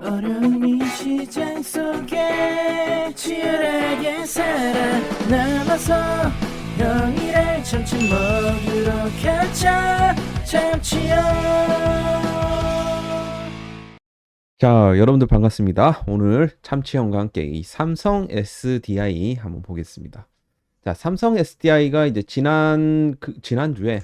어려운 이 시장 속에 치열하게 살아남아서 형이랑 참치 먹으러 가자. 참치요. 자, 여러분들 반갑습니다. 오늘 참치형과 함께 이 삼성 SDI 한번 보겠습니다. 자, 삼성 SDI가 이제 지난주에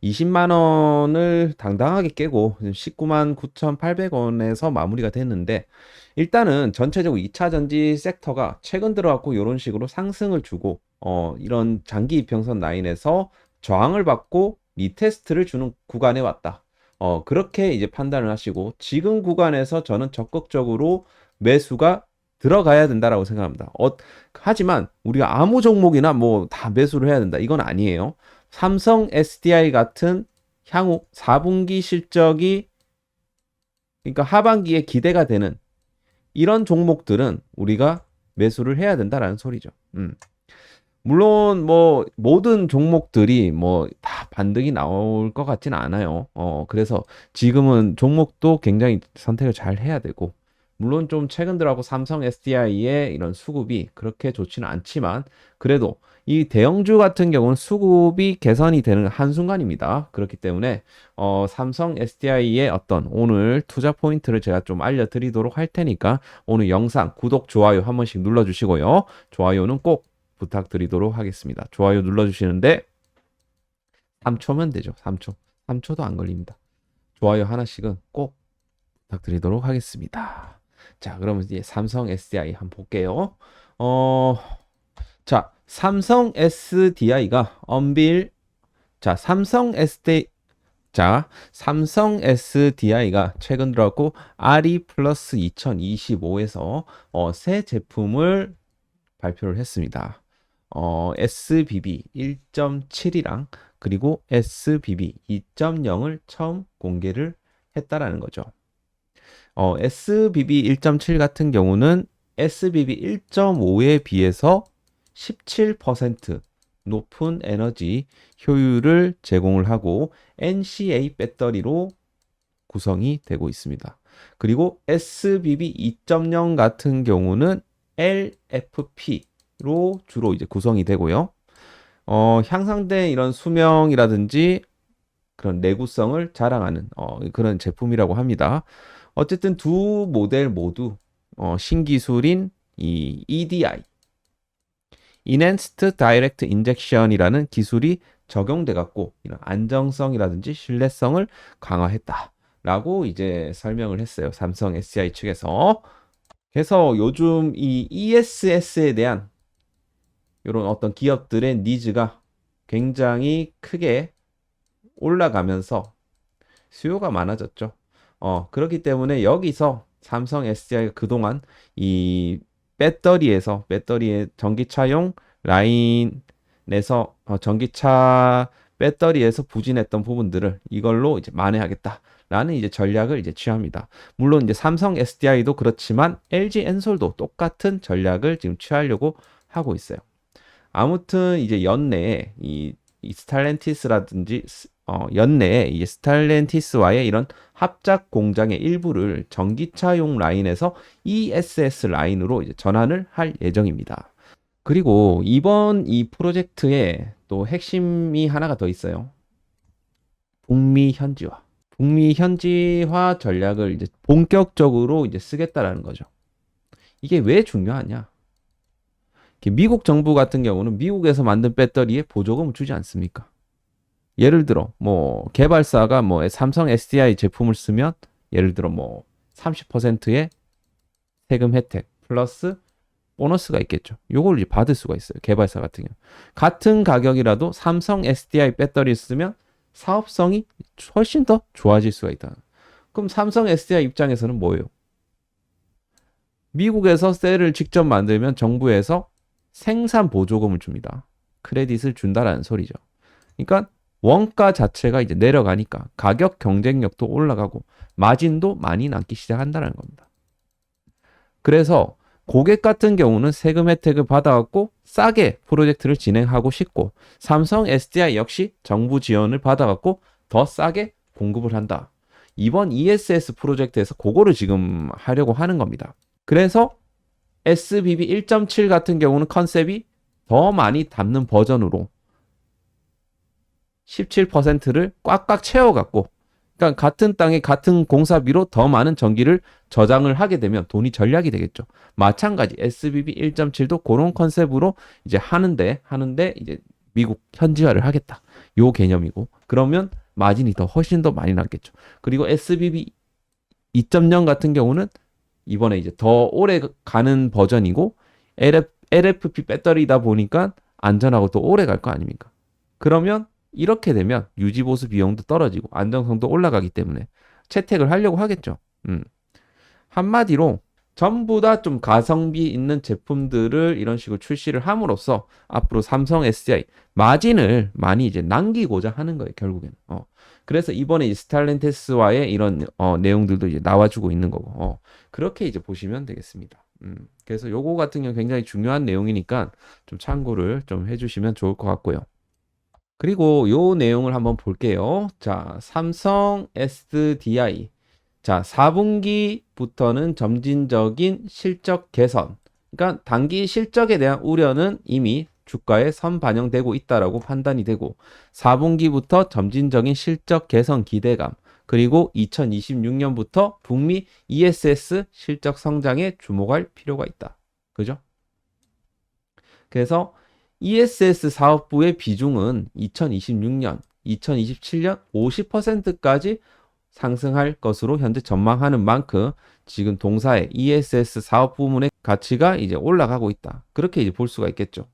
20만 원을 당당하게 깨고 19만 9,800원에서 마무리가 됐는데, 일단은 전체적으로 2차 전지 섹터가 최근 들어왔고 이런 식으로 상승을 주고 이런 장기 이평선 라인에서 저항을 받고 리테스트를 주는 구간에 왔다. 그렇게 이제 판단을 하시고, 지금 구간에서 저는 적극적으로 매수가 들어가야 된다라고 생각합니다. 하지만 우리가 아무 종목이나 뭐 다 매수를 해야 된다, 이건 아니에요. 삼성 SDI 같은 향후 4분기 실적이, 그러니까 하반기에 기대가 되는 이런 종목들은 우리가 매수를 해야 된다라는 소리죠. 물론 뭐 모든 종목들이 뭐 다 반등이 나올 것 같지는 않아요. 그래서 지금은 종목도 굉장히 선택을 잘 해야 되고, 물론 좀 최근 들어하고 삼성 SDI의 이런 수급이 그렇게 좋지는 않지만, 그래도 이 대형주 같은 경우는 수급이 개선이 되는 한순간입니다. 그렇기 때문에 삼성 SDI의 어떤 오늘 투자 포인트를 제가 좀 알려드리도록 할 테니까, 오늘 영상 구독, 좋아요 한 번씩 눌러주시고요. 좋아요는 꼭 부탁드리도록 하겠습니다. 좋아요 눌러주시는데 3초면 되죠. 3초. 3초도 안 걸립니다. 좋아요 하나씩은 꼭 부탁드리도록 하겠습니다. 자, 그러면 이제 삼성 SDI 한번 볼게요. 자, 삼성 SDI가 삼성 SDI가 최근 들어왔고 RE 플러스 2025에서 새 제품을 발표를 했습니다. SBB 1.7이랑 그리고 SBB 2.0을 처음 공개를 했다라는 거죠. SBB 1.7 같은 경우는 SBB 1.5에 비해서 17% 높은 에너지 효율을 제공을 하고 NCA 배터리로 구성이 되고 있습니다. 그리고 SBB 2.0 같은 경우는 LFP로 주로 이제 구성이 되고요. 향상된 이런 수명이라든지 그런 내구성을 자랑하는 그런 제품이라고 합니다. 어쨌든 두 모델 모두 신기술인 이 EDI, Enhanced Direct Injection이라는 기술이 적용돼 갖고 이런 안정성이라든지 신뢰성을 강화했다라고 이제 설명을 했어요. 삼성 SDI 측에서. 그래서 요즘 이 ESS에 대한 이런 어떤 기업들의 니즈가 굉장히 크게 올라가면서 수요가 많아졌죠. 그렇기 때문에 여기서 삼성 SDI가 그동안 이 배터리의 전기차용 라인에서 전기차 배터리에서 부진했던 부분들을 이걸로 이제 만회하겠다라는 이제 전략을 이제 취합니다. 물론 이제 삼성 SDI도 그렇지만 LG 엔솔도 똑같은 전략을 지금 취하려고 하고 있어요. 아무튼 이제 연내에 이 스탈렌티스라든지 연내에 이 스탈렌티스와의 이런 합작 공장의 일부를 전기차용 라인에서 ESS 라인으로 이제 전환을 할 예정입니다. 그리고 이번 이 프로젝트에 또 핵심이 하나가 더 있어요. 북미 현지화 전략을 이제 본격적으로 이제 쓰겠다라는 거죠. 이게 왜 중요하냐? 미국 정부 같은 경우는 미국에서 만든 배터리에 보조금을 주지 않습니까? 예를 들어 뭐 개발사가 뭐 삼성 SDI 제품을 쓰면 예를 들어 뭐 30%의 세금 혜택 플러스 보너스가 있겠죠. 요걸 이제 받을 수가 있어요. 개발사 같은 경우. 같은 가격이라도 삼성 SDI 배터리를 쓰면 사업성이 훨씬 더 좋아질 수가 있다. 그럼 삼성 SDI 입장에서는 뭐예요? 미국에서 셀을 직접 만들면 정부에서 생산 보조금을 줍니다. 크레딧을 준다라는 소리죠. 그러니까 원가 자체가 이제 내려가니까 가격 경쟁력도 올라가고 마진도 많이 남기 시작한다는 겁니다. 그래서 고객 같은 경우는 세금 혜택을 받아갖고 싸게 프로젝트를 진행하고 싶고, 삼성 SDI 역시 정부 지원을 받아갖고 더 싸게 공급을 한다. 이번 ESS 프로젝트에서 그거를 지금 하려고 하는 겁니다. 그래서 SBB 1.7 같은 경우는 컨셉이 더 많이 담는 버전으로 17%를 꽉꽉 채워갖고, 그러니까 같은 땅에 같은 공사비로 더 많은 전기를 저장을 하게 되면 돈이 절약이 되겠죠. 마찬가지 SBB 1.7도 그런 컨셉으로 이제 하는데 이제 미국 현지화를 하겠다. 요 개념이고, 그러면 마진이 더 훨씬 더 많이 남겠죠. 그리고 SBB 2.0 같은 경우는 이번에 이제 더 오래 가는 버전이고, LFP 배터리다 보니까 안전하고 또 오래 갈 거 아닙니까? 그러면 이렇게 되면 유지보수 비용도 떨어지고 안정성도 올라가기 때문에 채택을 하려고 하겠죠. 한마디로 전부 다 좀 가성비 있는 제품들을 이런 식으로 출시를 함으로써 앞으로 삼성 SDI 마진을 많이 이제 남기고자 하는 거예요, 결국에는. 그래서 이번에 이 스탈렌티스와의 이런 내용들도 이제 나와주고 있는 거고, 그렇게 이제 보시면 되겠습니다. 그래서 요거 같은 경우 굉장히 중요한 내용이니까 좀 참고를 좀 해주시면 좋을 것 같고요. 그리고 요 내용을 한번 볼게요. 자, 삼성 SDI. 자, 4분기부터는 점진적인 실적 개선. 그러니까 단기 실적에 대한 우려는 이미 주가에 선반영되고 있다라고 판단이 되고, 4분기부터 점진적인 실적 개선 기대감, 그리고 2026년부터 북미 ESS 실적 성장에 주목할 필요가 있다. 그죠? 그래서 ESS 사업부의 비중은 2026년, 2027년 50%까지 상승할 것으로 현재 전망하는 만큼 지금 동사의 ESS 사업 부문의 가치가 이제 올라가고 있다. 그렇게 이제 볼 수가 있겠죠.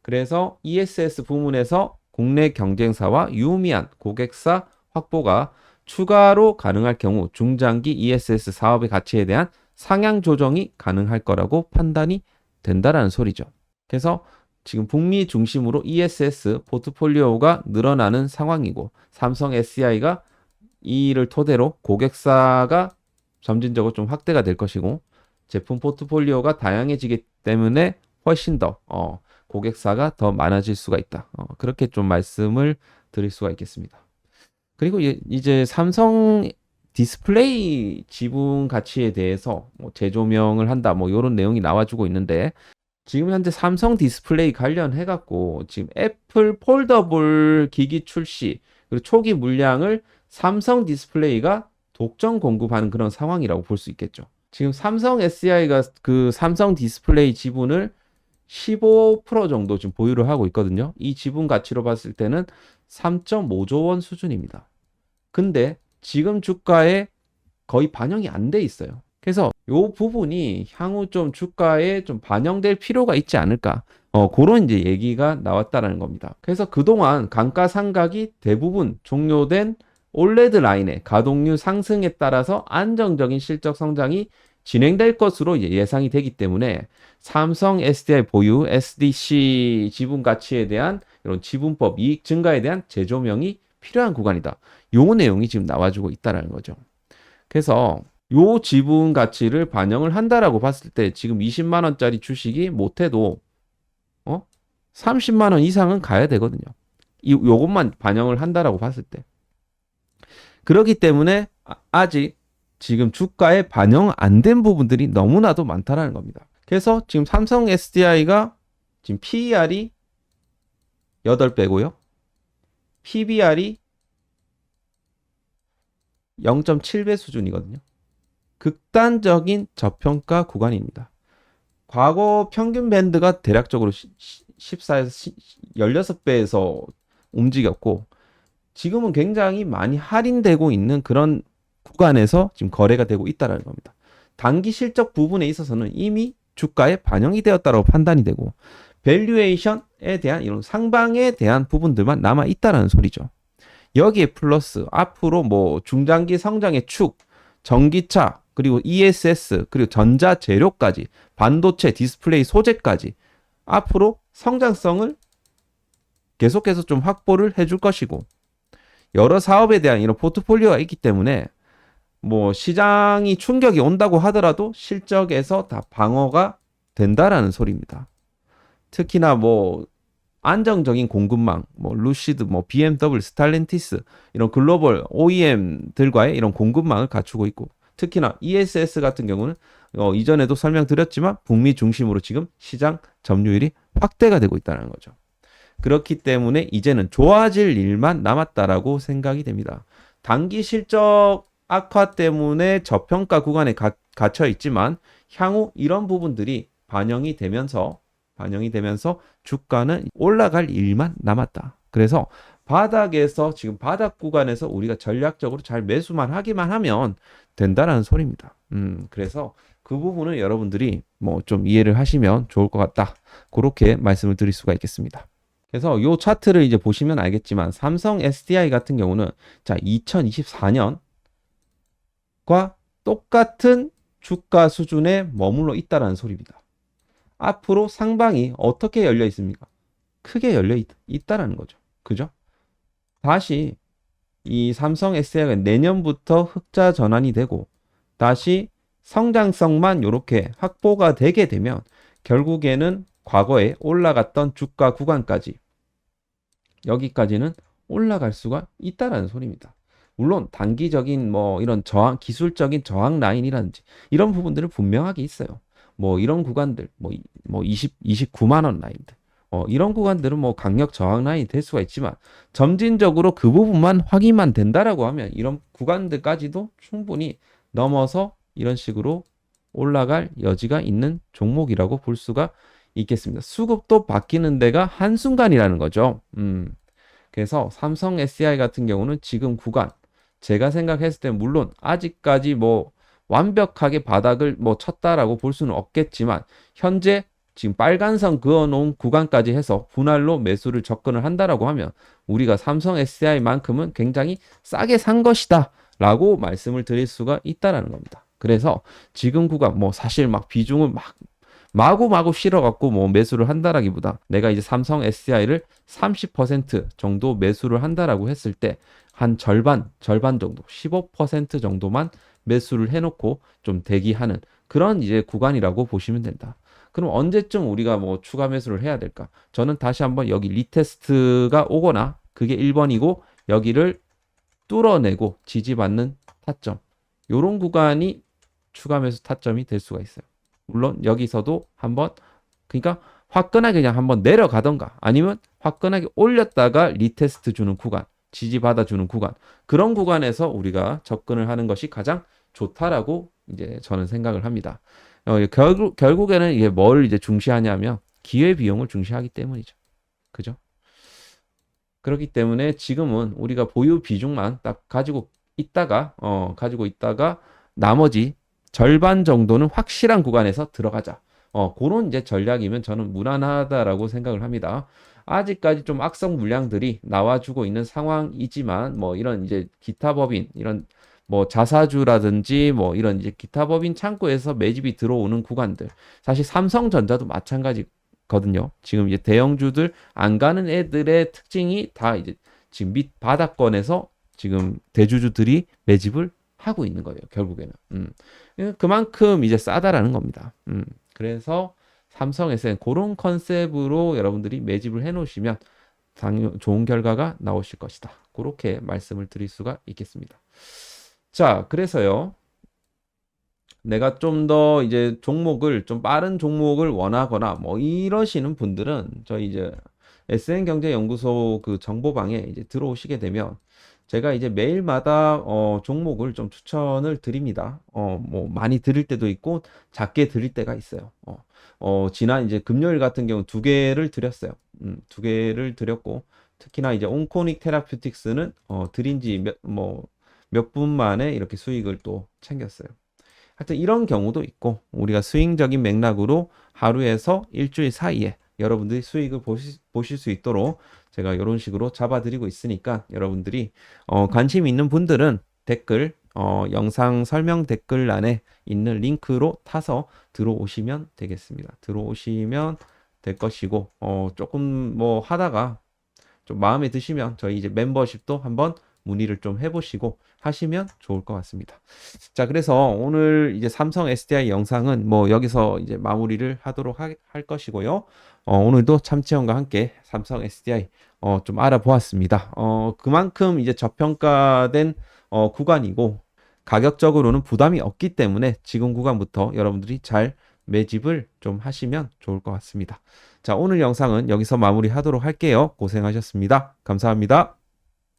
그래서 ESS 부문에서 국내 경쟁사와 유의미한 고객사 확보가 추가로 가능할 경우 중장기 ESS 사업의 가치에 대한 상향 조정이 가능할 거라고 판단이 된다라는 소리죠. 그래서 지금 북미 중심으로 ESS 포트폴리오가 늘어나는 상황이고, 삼성 SDI가 이를 토대로 고객사가 점진적으로 좀 확대가 될 것이고, 제품 포트폴리오가 다양해지기 때문에 훨씬 더 고객사가 더 많아질 수가 있다. 그렇게 좀 말씀을 드릴 수가 있겠습니다. 그리고 이제 삼성 디스플레이 지분 가치에 대해서 뭐 재조명을 한다, 뭐 이런 내용이 나와주고 있는데, 지금 현재 삼성 디스플레이 관련해 갖고 지금 애플 폴더블 기기 출시 그리고 초기 물량을 삼성 디스플레이가 독점 공급하는 그런 상황이라고 볼 수 있겠죠. 지금 삼성 SDI가 그 삼성 디스플레이 지분을 15% 정도 지금 보유를 하고 있거든요. 이 지분 가치로 봤을 때는 3.5조 원 수준입니다. 근데 지금 주가에 거의 반영이 안 돼 있어요. 그래서 이 부분이 향후 좀 주가에 좀 반영될 필요가 있지 않을까. 그런 이제 얘기가 나왔다라는 겁니다. 그래서 그동안 감가상각이 대부분 종료된 올레드 라인의 가동률 상승에 따라서 안정적인 실적 성장이 진행될 것으로 예상이 되기 때문에 삼성 SDI 보유 SDC 지분 가치에 대한 이런 지분법 이익 증가에 대한 재조명이 필요한 구간이다. 요 내용이 지금 나와주고 있다라는 거죠. 그래서 요 지분 가치를 반영을 한다라고 봤을 때 지금 20만 원짜리 주식이 못해도 30만 원 이상은 가야 되거든요. 요것만 반영을 한다라고 봤을 때. 그렇기 때문에 아직 지금 주가에 반영 안 된 부분들이 너무나도 많다라는 겁니다. 그래서 지금 삼성 SDI가 지금 PER이 8배고요. PBR이 0.7배 수준이거든요. 극단적인 저평가 구간입니다. 과거 평균 밴드가 대략적으로 14에서 16배에서 움직였고, 지금은 굉장히 많이 할인되고 있는 그런 구간에서 지금 거래가 되고 있다는 겁니다. 단기 실적 부분에 있어서는 이미 주가에 반영이 되었다고 판단이 되고, 밸류에이션에 대한 이런 상방에 대한 부분들만 남아 있다는 소리죠. 여기에 플러스 앞으로 뭐 중장기 성장의 축, 전기차, 그리고 ESS, 그리고 전자재료까지, 반도체, 디스플레이 소재까지 앞으로 성장성을 계속해서 좀 확보를 해줄 것이고, 여러 사업에 대한 이런 포트폴리오가 있기 때문에 뭐 시장이 충격이 온다고 하더라도 실적에서 다 방어가 된다라는 소리입니다. 특히나 뭐 안정적인 공급망, 뭐 루시드, 뭐 BMW, 스탈렌티스 이런 글로벌 OEM들과의 이런 공급망을 갖추고 있고, 특히나 ESS 같은 경우는 이전에도 설명드렸지만 북미 중심으로 지금 시장 점유율이 확대가 되고 있다는 거죠. 그렇기 때문에 이제는 좋아질 일만 남았다라고 생각이 됩니다. 단기 실적 악화 때문에 저평가 구간에 갇혀 있지만 향후 이런 부분들이 반영이 되면서 주가는 올라갈 일만 남았다. 그래서 바닥에서 지금 바닥 구간에서 우리가 전략적으로 잘 매수만 하기만 하면 된다라는 소리입니다. 그래서 그 부분은 여러분들이 뭐 좀 이해를 하시면 좋을 것 같다. 그렇게 말씀을 드릴 수가 있겠습니다. 그래서 이 차트를 이제 보시면 알겠지만 삼성 SDI 같은 경우는 자 2024년과 똑같은 주가 수준에 머물러 있다라는 소리입니다. 앞으로 상방이 어떻게 열려 있습니까? 크게 열려 있다라는 거죠. 그죠? 다시 이 삼성 SDI가 내년부터 흑자 전환이 되고 다시 성장성만 이렇게 확보가 되게 되면 결국에는 과거에 올라갔던 주가 구간까지 여기까지는 올라갈 수가 있다라는 소리입니다. 물론 단기적인 뭐 이런 저항, 기술적인 저항 라인이라든지 이런 부분들은 분명하게 있어요. 뭐 이런 구간들, 뭐 29만 원 라인들, 이런 구간들은 뭐 강력 저항 라인이 될 수가 있지만 점진적으로 그 부분만 확인만 된다라고 하면 이런 구간들까지도 충분히 넘어서 이런 식으로 올라갈 여지가 있는 종목이라고 볼 수가 있겠습니다. 수급도 바뀌는 데가 한순간이라는 거죠. 그래서 삼성 SDI 같은 경우는 지금 구간 제가 생각했을 때 물론 아직까지 뭐 완벽하게 바닥을 뭐 쳤다라고 볼 수는 없겠지만 현재 지금 빨간선 그어놓은 구간까지 해서 분할로 매수를 접근을 한다라고 하면 우리가 삼성 SDI만큼은 굉장히 싸게 산 것이다 라고 말씀을 드릴 수가 있다라는 겁니다. 그래서 지금 구간 뭐 사실 막 비중을 막 마구마구 실어갖고 뭐 매수를 한다라기보다 내가 이제 삼성 SDI를 30% 정도 매수를 한다라고 했을 때 한 절반 정도 15% 정도만 매수를 해놓고 좀 대기하는 그런 이제 구간이라고 보시면 된다. 그럼 언제쯤 우리가 뭐 추가 매수를 해야 될까? 저는 다시 한번 여기 리테스트가 오거나 그게 1번이고 여기를 뚫어내고 지지받는 타점 요런 구간이 추가 매수 타점이 될 수가 있어요. 물론 여기서도 한번 그러니까 화끈하게 그냥 한번 내려가던가 아니면 화끈하게 올렸다가 리테스트 주는 구간 지지받아 주는 구간 그런 구간에서 우리가 접근을 하는 것이 가장 좋다라고 이제 저는 생각을 합니다. 결국에는 이게 뭘 이제 중시하냐면 기회 비용을 중시하기 때문이죠. 그죠? 그렇기 때문에 지금은 우리가 보유 비중만 딱 가지고 있다가 나머지 절반 정도는 확실한 구간에서 들어가자. 그런 이제 전략이면 저는 무난하다라고 생각을 합니다. 아직까지 좀 악성 물량들이 나와주고 있는 상황이지만 뭐 이런 이제 기타 법인 이런 뭐 자사주라든지 뭐 이런 이제 기타 법인 창구에서 매집이 들어오는 구간들 사실 삼성전자도 마찬가지거든요. 지금 이제 대형주들 안 가는 애들의 특징이 다 이제 지금 밑 바닥권에서 지금 대주주들이 매집을 하고 있는 거예요. 결국에는 그만큼 이제 싸다라는 겁니다. 그래서 삼성에서는 그런 컨셉으로 여러분들이 매집을 해놓으시면 좋은 결과가 나오실 것이다. 그렇게 말씀을 드릴 수가 있겠습니다. 자, 그래서요. 내가 좀 더 이제 종목을 좀 빠른 종목을 원하거나 뭐 이러시는 분들은 저희 이제 SN경제연구소 그 정보방에 이제 들어오시게 되면 제가 이제 매일마다 종목을 좀 추천을 드립니다. 뭐 많이 드릴 때도 있고 작게 드릴 때가 있어요. 지난 이제 금요일 같은 경우 2개를 드렸어요. 2개를 드렸고 특히나 이제 온코닉 테라퓨틱스는 드린 지 몇 분 만에 이렇게 수익을 또 챙겼어요. 하여튼 이런 경우도 있고 우리가 스윙적인 맥락으로 하루에서 일주일 사이에 여러분들이 수익을 보실 수 있도록 제가 이런 식으로 잡아드리고 있으니까 여러분들이 관심 있는 분들은 댓글 영상 설명 댓글란에 있는 링크로 타서 들어오시면 되겠습니다. 들어오시면 될 것이고 조금 뭐 하다가 좀 마음에 드시면 저희 이제 멤버십도 한번 문의를 좀 해보시고 하시면 좋을 것 같습니다. 자, 그래서 오늘 이제 삼성 SDI 영상은 뭐 여기서 이제 마무리를 하도록 할 것이고요. 오늘도 참치형과 함께 삼성 SDI 좀 알아보았습니다. 그만큼 이제 저평가된 구간이고 가격적으로는 부담이 없기 때문에 지금 구간부터 여러분들이 잘 매집을 좀 하시면 좋을 것 같습니다. 자, 오늘 영상은 여기서 마무리하도록 할게요. 고생하셨습니다. 감사합니다.